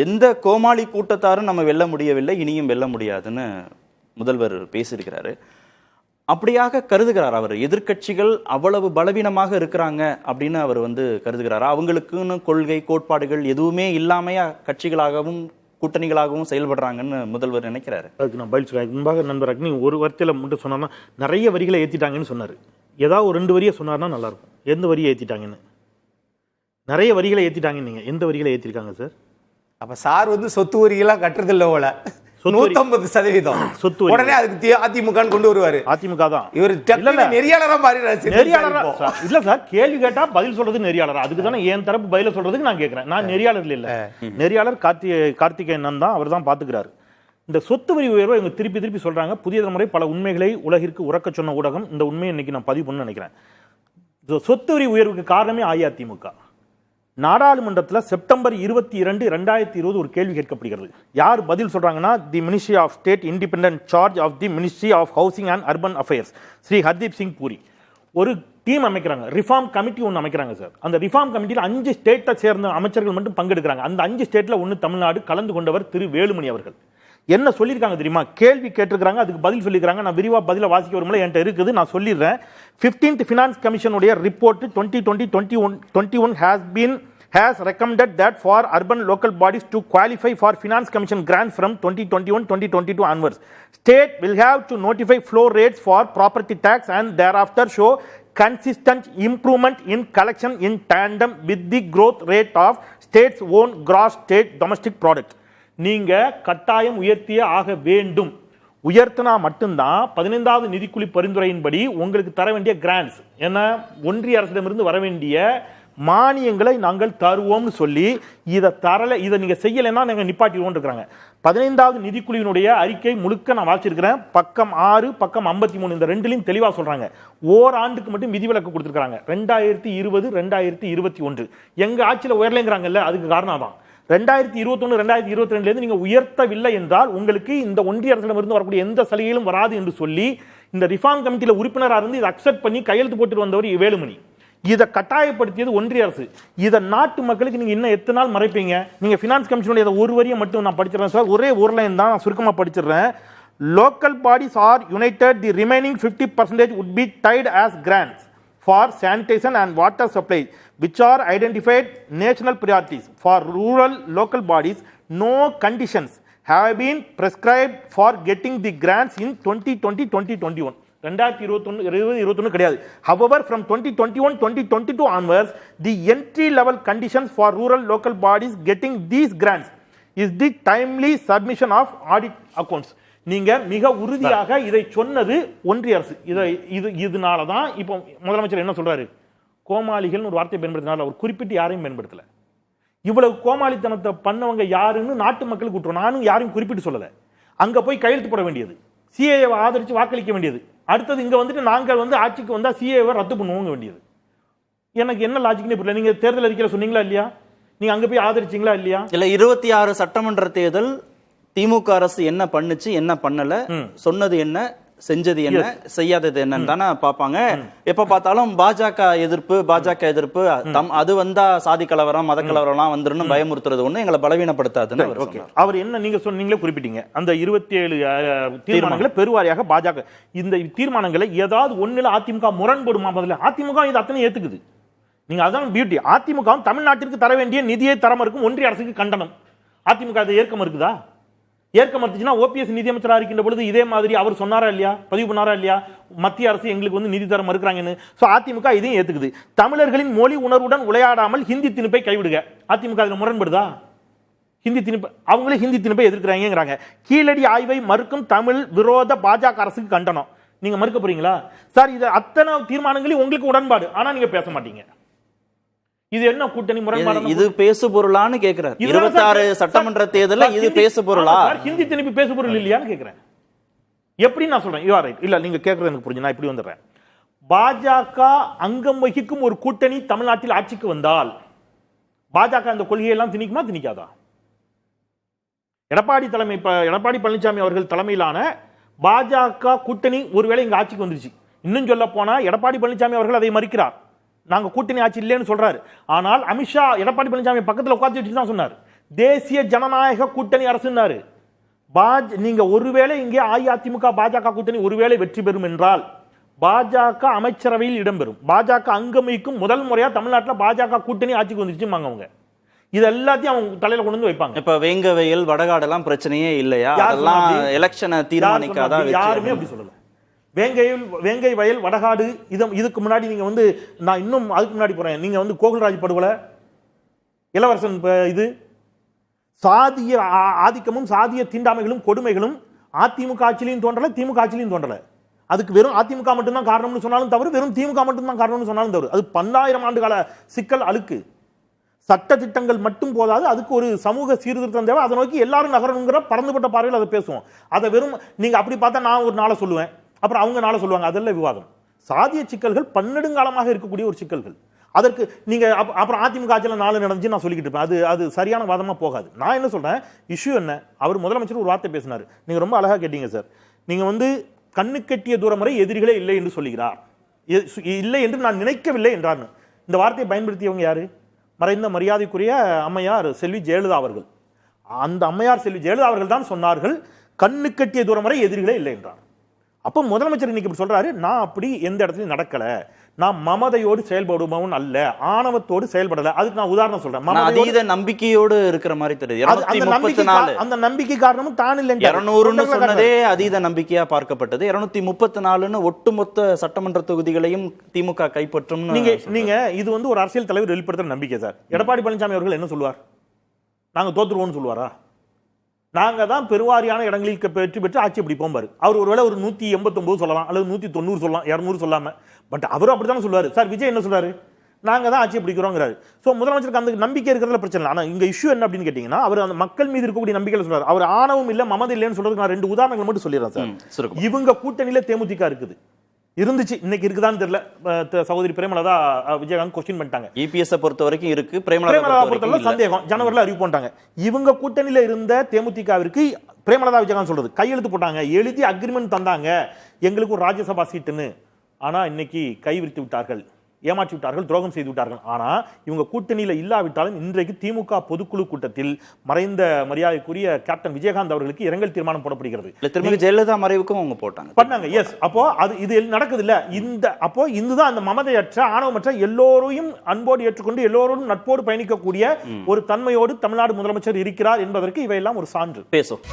எந்த கோமாளி கூட்டத்தாரும் நம்ம வெல்ல முடியவில்லை, இனியும் வெல்ல முடியாதுன்னு முதல்வர் பேசியிருக்கிறாரு. அப்படியாக கருதுகிறார் அவர்? எதிர்க்கட்சிகள் அவ்வளவு பலவீனமாக இருக்கிறாங்க அப்படின்னு அவர் கருதுகிறார்? அவங்களுக்குன்னு கொள்கை கோட்பாடுகள் எதுவுமே இல்லாமையா கட்சிகளாகவும் கூட்டணிகளாகவும் செயல்படுறாங்கன்னு முதல்வர் நினைக்கிறாரு? அதுக்கு நான் பதில் சொல்றேன். முன்பாக நண்பர் அக்னி ஒரு வார்த்தையில் மட்டும் சொன்னார்னா நிறைய வரிகளை ஏற்றிட்டாங்கன்னு சொன்னார். ஏதாவது ஒரு 2 வரியை சொன்னார்னா நல்லாயிருக்கும். எந்த வரியை ஏற்றிட்டாங்கன்னு? நிறைய வரிகளை ஏற்றிட்டாங்கன்னு நீங்கள் எந்த வரிகளை ஏற்றிருக்காங்க சார்? அப்ப சார் சொத்து வரியெல்லாம் கட்டுறதில்ல போல. 150% சொத்து உடனே அதுக்கு அதிமுக கொண்டு வருவாரு. அதிமுக தான் இவர் நெறியாளரா மாறிடுறாரு. இல்ல சார், கேள்வி கேட்டா பதில் சொல்றது நெறியாளர். அதுக்கு தானே என் தரப்பு பதில சொல்றதுக்கு நான் கேட்கிறேன். நான் நெறியாளர் இல்ல, நெறியாளர் கார்த்திகேயன் தான். அவர் தான் பாத்துக்கிறாரு. இந்த சொத்து வரி உயர்வை இவங்க திருப்பி திருப்பி சொல்றாங்க. புதிய தலைமுறை பல உண்மைகளை உலகிற்கு உறக்க சொன்ன ஊடகம் இந்த உண்மையை இன்னைக்கு நான் பதிவு பண்ண நினைக்கிறேன். சொத்து வரி உயர்வுக்கு காரணமே அஇஅதிமுக. நாடாளுமன்றத்தில் செப்டம்பர் 22, 2020 ஒரு கேள்வி கேட்கப்படுகிறது. யார் பதில் சொல்றாங்கன்னா, the ministry of state independent charge of the ministry of housing and urban affairs Shri Hardeep Singh Puri ஒரு டீம் அமைக்கிறாங்க. ரிஃபார்ம் கமிட்டி ஒன்று அமைக்கிறாங்க சார். அந்த ரிஃபார்ம் கமிட்டியில் 5 ஸ்டேட்டை சேர்ந்த அமைச்சர்கள் மட்டும் பங்கெடுக்கிறாங்க. அந்த 5 ஸ்டேட்ல ஒன்று தமிழ்நாடு. கலந்து கொண்டவர் திரு வேலுமணி அவர்கள். என்ன சொல்லியிருக்காங்க தெரியுமா? கேள்வி கேட்டிருக்காங்க, அதுக்கு பதில் சொல்லியிருக்காங்க. நான் விரிவா பதில வாசிக்க வரும்போது என்கிட்ட இருக்குது, நான் சொல்லிடுறேன். 15th ஃபினான்ஸ் கமிஷனுடைய report 2020-21 has recommended that for urban local bodies to qualify for finance commission grants from 2021-2022 onwards, state will have to notify floor rates for property tax and thereafter show consistent improvement in collection in tandem with the growth rate of state's own gross state domestic product. நீங்க கட்டாயம் உயர்த்தியே ஆக வேண்டும். உயர்த்தினா மட்டும்தான் 15வது நிதிக்குழு பரிந்துரையின்படி உங்களுக்கு தர வேண்டிய grants, ஏன்னா ஒன்றிய அரசிடமிருந்து வர வேண்டிய மானியங்களை நாங்கள் தருவோம்னு சொல்லி இதை தரல, இதை நீங்க செய்யலைன்னா நாங்கள் நிப்பாட்டிடுவோம் இருக்காங்க. 15வது நிதிக்குழுவினுடைய அறிக்கை முழுக்க நான் வாசிச்சிருக்கிறேன். பக்கம் 6, பக்கம் 53 இந்த ரெண்டுலையும் தெளிவாக சொல்றாங்க. ஓராண்டுக்கு மட்டும் விதிவிலக்கு கொடுத்துருக்காங்க. 2020, 2021 எங்க ஆட்சியில் உயரலைங்கிறாங்கல்ல, அதுக்கு காரணம் தான் 2021, 2022 நீங்க உயர்த்தவில்லை என்றால் உங்களுக்கு இந்த ஒன்றிய அரசிடமிருந்து வரக்கூடிய எந்த சலுகைகளும் வராது என்று சொல்லி இந்த ரிஃபார்ம் கமிட்டியில உறுப்பினராக இருந்து இதை அக்செப்ட் பண்ணி கையெழுத்து போட்டு வந்தவர் வேலுமணி. இதை கட்டாயப்படுத்தியது ஒன்றிய அரசு. இதை நாட்டு மக்களுக்கு நீங்க இன்னும் எத்தனை நாள் மறைப்பீங்க? நீங்க பினான்ஸ் கமிஷனுடைய ஒரு வரியை மட்டும் நான் படிச்சிடறேன் சார். ஒரே ஒரு லைன் தான், நான் சுருக்கமா படிச்சிடுறேன். Local bodies are united. The remaining 50% would be tied as grants for sanitation and water supply, which are identified national priorities. For rural local bodies, no conditions have been prescribed for getting the grants in 2020-2021. 2021 கிடையாது. However, from 2021-2022 onwards, the entry level conditions for rural local bodies getting these grants is the timely submission of audit accounts. நீங்க மிக உறுதியாக இதை சொன்னது ஒன்றிய அரசு. இதனால தான் இப்போ முதலமைச்சர் என்ன சொல்றாரு, கோமாளிகள் ஒரு வார்த்தை பயன்படுத்தினார். அவர் குறிப்பிட்டு யாரையும் பயன்படுத்தல. இவ்வளவு கோமாளித்தனத்தை பண்ணவங்க யாருன்னு நாட்டு மக்களுக்கு விட்டுரும். நானும் யாரையும் குறிப்பிட்டு சொல்லல. அங்க போய் கையெழுத்து போட வேண்டியது, சிஏஏவை ஆதரிச்சு வாக்களிக்க வேண்டியது, அடுத்தது இங்க நாங்கள் ஆட்சிக்கு வந்தா சிஏஏவை ரத்து பண்ணுவோங்க வேண்டியது. எனக்கு என்ன லாஜிக்னே புரியல. நீங்க தேர்தல் அறிக்கையில சொன்னீங்களா இல்லையா? நீங்க அங்க போய் ஆதரிச்சீங்களா இல்லையா? இல்ல 26 சட்டமன்ற தேர்தல் திமுக அரசு என்ன பண்ணுச்சு, என்ன பண்ணல, சொன்னது என்ன, செஞ்சது என்ன, செய்யாதது என்னன்னு தானே பார்ப்பாங்க. எப்ப பார்த்தாலும் பாஜக எதிர்ப்பு அது வந்தா சாதி கலவரம் மத கலவரம்லாம் வந்துருன்னு பயமுறுத்துறது ஒண்ணு எங்களை பலவீனப்படுத்தாதுன்னு அவர் என்ன நீங்க சொன்னீங்களே குறிப்பிட்டீங்க. அந்த 27 தீர்மானங்களை பெருவாரியாக பாஜக, இந்த தீர்மானங்களை ஏதாவது ஒண்ணுல அதிமுக முரண்படுமா? முதல்ல அதிமுக இது அத்தனை ஏத்துக்குது. நீங்க அதான் பியூட்டி. அதிமுக தமிழ்நாட்டிற்கு தர வேண்டிய நிதியை தர மறுக்கும் ஒன்றிய அரசுக்கு கண்டனம். அதிமுக அதை ஏற்க மறுக்குதா? ஏற்க மறுத்துச்சுன்னா ஓபிஎஸ் நிதியமைச்சராக இருக்கின்ற பொழுது இதே மாதிரி அவர் சொன்னாரா இல்லையா, பதிவு பண்ணாரா இல்லையா, மத்திய அரசு எங்களுக்கு நிதி தர மறுக்கிறாங்கன்னு. அதிமுக இதையும் ஏத்துக்குது. தமிழர்களின் மொழி உணர்வுடன் விளையாடாமல் ஹிந்தி திணிப்பை கைவிடுக. அதிமுக அதுல முரண்படுதா? ஹிந்தி திணிப்பு, அவங்களே ஹிந்தி திணிப்பை எதிர்க்கிறாங்க. கீழடி ஆய்வை மறுக்கும் தமிழ் விரோத பாஜக அரசுக்கு கண்டனம். நீங்க மறுக்க போறீங்களா சார்? இது அத்தனை தீர்மானங்களையும் உங்களுக்கு உடன்பாடு, ஆனா நீங்க பேச மாட்டீங்க. இது என்ன கூட்டணி முரண்பாடு? இது பேசு பொருளான்னு கேக்குறாரு. 26 சட்டமன்ற தேர்தலில் இது பேசு பொருளா? ஹிந்தி திணிப்பு பேசு பொருள் இல்லையான்னு கேக்குறேன். எப்படி நான் சொல்றேன்? இல்ல நீங்க கேக்குறது எனக்கு புரிஞ்சு, நான் இப்படி வந்துடுறேன். பாஜக அங்கம் வகிக்கும் ஒரு கூட்டணி தமிழ்நாட்டில் ஆட்சிக்கு வந்தால் பாஜக அந்த கொள்கையெல்லாம் திணிக்குமா திணிக்காதா? எடப்பாடி பழனிசாமி அவர்கள் தலைமையிலான பாஜக கூட்டணி ஒருவேளை இங்க ஆட்சிக்கு வந்துருச்சு. இன்னும் சொல்ல போனா எடப்பாடி பழனிசாமி அவர்கள் அதை மறுக்கிறார். நாங்க கூட்டணி ஆட்சி இல்லைன்னு சொல்றாரு. ஆனால் அமித்ஷா எடப்பாடி பழனிசாமி பக்கத்தில் உட்காந்து வச்சு தான் சொன்னார், தேசிய ஜனநாயக கூட்டணி அரசுன்னாரு. நீங்க ஒருவேளை இங்கே அஇஅதிமுக பாஜக கூட்டணி ஒருவேளை வெற்றி பெறும் என்றால் பாஜக அமைச்சரவையில் இடம்பெறும். பாஜக அங்கம் வகிக்கும் முதல் முறையா தமிழ்நாட்டில் பாஜக கூட்டணி ஆட்சிக்கு வந்துச்சுமாங்க. அவங்க இது எல்லாத்தையும் அவங்க தலையில கொண்டு வந்து வைப்பாங்க. இப்ப வேங்க வயல் வடகாடெல்லாம் பிரச்சனையே இல்லையா? அதெல்லாம் எலெக்ஷனை தீர்மானிக்காத யாருமே அப்படி சொல்லல. வேங்கை வயல் வடகாடு இதுக்கு முன்னாடி நீங்க வந்து நான் இன்னும் அதுக்கு முன்னாடி போறேன். நீங்க வந்து கோகுல்ராஜ் படுகொலை, இளவரசன் இது சாதிய ஆதிக்கமும் சாதிய தீண்டாமைகளும் கொடுமைகளும் அதிமுக ஆட்சியிலையும் தோன்றல, திமுக ஆட்சியிலையும் தோன்றல. அதுக்கு வெறும் அதிமுக மட்டும்தான் காரணம்னு சொன்னாலும் தவறு, வெறும் திமுக மட்டும்தான் காரணம்னு சொன்னாலும் தவறு. அது 10,000 ஆண்டு கால சிக்கல் அழுக்கு. சட்ட திட்டங்கள் மட்டும் போதாது, அதுக்கு ஒரு சமூக சீர்திருத்தம் தேவை. அதை நோக்கி எல்லாரும் நகரணுங்கிற பறந்துபட்ட பார்வையில் அதை பேசுவோம். அதை வெறும் நீங்க அப்படி பார்த்தா நான் ஒரு நாளை சொல்லுவேன், அப்புறம் அவங்க நாளை சொல்லுவாங்க. அதெல்லாம் விவாதம். சாதிய சிக்கல்கள் பன்னெடுங்காலமாக இருக்கக்கூடிய ஒரு சிக்கல்கள். அதற்கு நீங்க அப்புறம் அதிமுக ஆட்சியில் 4 நடந்துச்சு நான் சொல்லிக்கிட்டு இருப்பேன். அது சரியான வாதமா போகாது. நான் என்ன சொல்றேன், இஷ்யூ என்ன, அவர் முதலமைச்சர் ஒரு வார்த்தை பேசினார். நீங்க ரொம்ப அழகா கேட்டீங்க சார். நீங்க வந்து கண்ணு கட்டிய தூரம் வரை எதிரிகளே இல்லை என்று சொல்லுகிறார். இல்லை என்று நான் நினைக்கவில்லை என்றார். இந்த வார்த்தையை பயன்படுத்தியவங்க யாரு? மறைந்த மரியாதைக்குரிய அம்மையார் செல்வி ஜெயலலிதா அவர்கள். அந்த அம்மையார் செல்வி ஜெயலலிதா அவர்கள் தான் சொன்னார்கள், கண்ணு கட்டிய தூரம் வரை எதிரிகளே இல்லை என்றார். அப்போ முதலமைச்சர் இன்னைக்கு இப்படி சொல்றாரு, நான் அப்படி எந்த இடத்துலையும் நடக்கல, நான் மமதையோடு செயல்படுபவன் அல்ல, ஆணவத்தோடு செயல்படல. அதுக்கு நான் உதாரணம் சொல்றேன். அதீத நம்பிக்கையோடு இருக்கிற மாதிரி தெரியுது. அந்த நம்பிக்கை காரணமும் தான் இல்லை. 200 சொன்னதே அதீத நம்பிக்கையா பார்க்கப்பட்டது. 234 ஒட்டுமொத்த சட்டமன்ற தொகுதிகளையும் திமுக கைப்பற்றும். நீங்க இது வந்து ஒரு அரசியல் தலைவர் வெளிப்படுத்துற நம்பிக்கை சார். எடப்பாடி பழனிசாமி அவர்கள் என்ன சொல்வார்? நாங்க தோத்துருவோம்னு சொல்லுவாரா? நாங்க தான் பெருவாரியான இடங்களில் வெற்றி பெற்று ஆட்சி அப்படி போம்பாரு. அவர் ஒருவேளை ஒரு 189 சொல்லலாம், அல்லது 190 சொல்லலாம், 200 சொல்லாம. பட் அவரும் அப்படித்தான் சொல்லுவாரு. சார் விஜய் என்ன சொல்றாரு? நாங்க தான் ஆட்சி பிடிக்கிறோங்கிறாரு. சோ முதலமைச்சருக்கு அந்த நம்பிக்கை இருக்கிறதுல பிரச்சனை இல்லை. ஆனா இங்க இஷ்யூ என்ன அப்படின்னு கேட்டீங்கன்னா, அவர் அந்த மக்கள் மீது இருக்கக்கூடிய நம்பிக்கையில சொல்றாரு. அவர் ஆணவம் இல்ல மமதை இல்லைன்னு சொல்றதுக்கு நான் 2 உதாரணங்கள் மட்டும் சொல்லிடுறேன் சார். இவங்க கூட்டணியில தேமுதிக இருக்குது, இருந்துச்சு, இன்னைக்கு இருக்குதான்னு தெரியல. சகோதரி பிரேமலதா விஜயகாந்த் கொஸ்டின் பண்ணிட்டாங்க. இபிஎஸ் பொறுத்த வரைக்கும் இருக்கு, பிரேமலதா பொறுத்தவரை சந்தேகம். ஜனவரியில் அறிவிப்பு பண்ணிட்டாங்க. இவங்க கூட்டணியில இருந்த தேமுதிகவிற்கு பிரேமலதா விஜயகாந்த் சொல்றது, கையெழுத்து போட்டாங்க, எழுதி அக்ரிமெண்ட் தந்தாங்க, எங்களுக்கு ஒரு ராஜ்யசபா சீட்டுன்னு. ஆனா இன்னைக்கு கைவிரித்து விட்டார்கள், ஏமாற்றி விட்டார்கள், துரோகம் செய்து விட்டார்கள். ஆனா இவங்க கூட்டணியில இல்லாவிட்டாலும் இன்றைக்கு திமுக பொதுக்குழு கூட்டத்தில் மறைந்த மரியாதைக்குரிய கேப்டன் விஜயகாந்த் அவர்களுக்கு இரங்கல் தீர்மானம் போடப்படுகிறது. திரும்ப ஜெயலலிதா மறைவுக்கும் அவங்க பண்ணாங்க. எஸ். அப்போ இது நடக்குது இல்ல. அப்போ இதுதான் அந்த மமதையற்ற ஆணவமற்ற எல்லோரையும் அன்போடு ஏற்றுக்கொண்டு எல்லோரும் நட்போடு பயணிக்கக்கூடிய ஒரு தன்மையோடு தமிழ்நாடு முதலமைச்சர் இருக்கிறார் என்பதற்கு இவையெல்லாம் ஒரு சான்று. பேசும்.